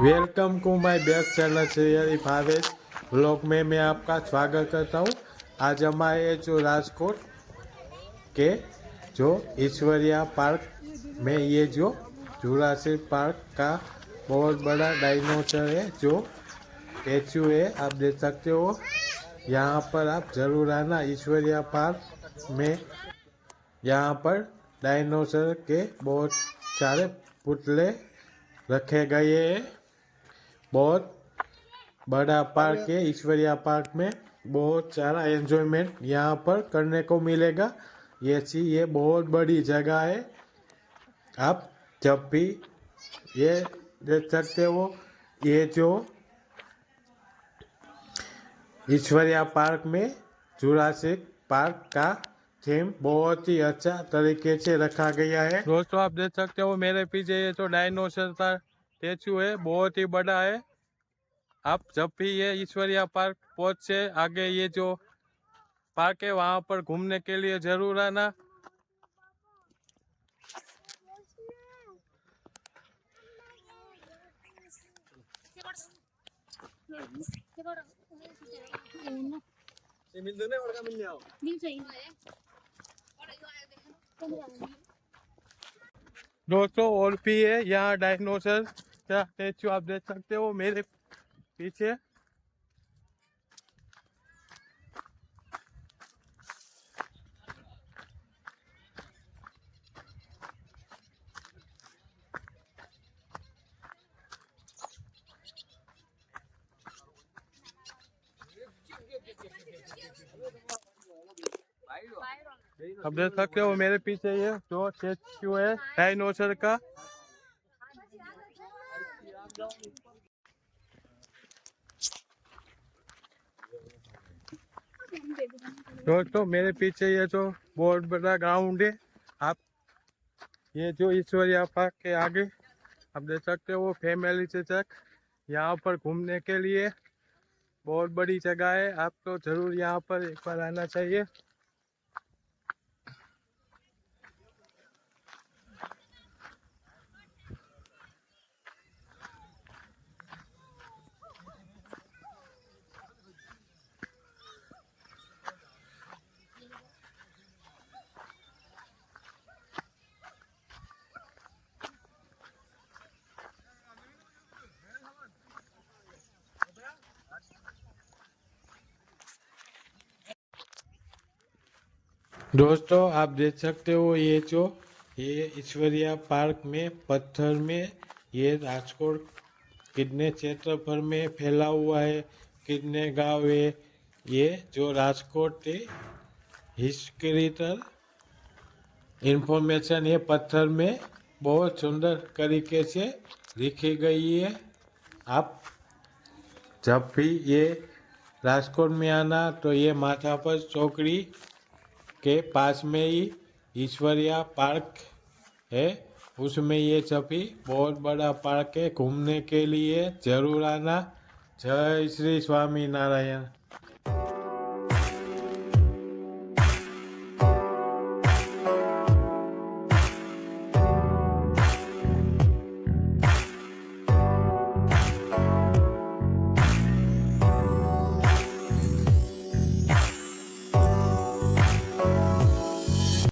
Welcome to my back channel Shri Bhavesh blog में मैं आपका स्वागत करता हूँ। आज हमारे जो राजकोट के जो ईश्वरिया पार्क में ये जो जुरासिक पार्क का बहुत बड़ा डायनासोर है जो स्टैचू है, आप देख सकते हो। यहाँ पर आप जरूर आना ईश्वरिया पार्क में। यहाँ पर डायनासोर के बहुत सारे पुतले रखे गए हैं। बहुत बड़ा पार्क है ईश्वरिया पार्क में, बहुत सारा एंजॉयमेंट यहाँ पर करने को मिलेगा। ये बहुत बड़ी जगह है। आप जब भी ये देख सकते हो, ये जो ईश्वरिया पार्क में जुरासिक पार्क का थीम बहुत ही अच्छा तरीके से रखा गया है। दोस्तों आप देख सकते हो मेरे पीछे ये जो डायनासोर का स्टेचू है बहुत ही बड़ा है। आप जब भी ये ईश्वरिया पार्क पहुंचे, आगे ये जो पार्क है वहां पर घूमने के लिए जरूर आना। दोस्तों और भी है यहाँ डायनासोर का स्टेचू, आप देख सकते हो मेरे पीछे। अब देख सकते हो मेरे पीछे ये जो स्टेचू है डायनासोर का। दोस्तों मेरे पीछे ये जो बहुत बड़ा ग्राउंड है, आप ये जो ईश्वरिया पार्क के आगे आप देख सकते हो फैमिली से तक यहाँ पर घूमने के लिए बहुत बड़ी जगह है। आपको जरूर यहाँ पर एक बार आना चाहिए। दोस्तों आप देख सकते हो ये ईश्वरिया पार्क में पत्थर में ये राजकोट कितने क्षेत्रफल में फैला हुआ है, कितने गांव है। ये जो राजकोट है हिस्टोरिकल इंफॉर्मेशन ये पत्थर में बहुत सुंदर तरीके से लिखी गई है। आप जब भी ये राजकोट में आना तो ये माथापर चौकड़ी के पास में ही ईश्वरिया पार्क है, उसमें ये सभी बहुत बड़ा पार्क है। घूमने के लिए जरूर आना। जय श्री स्वामी नारायण।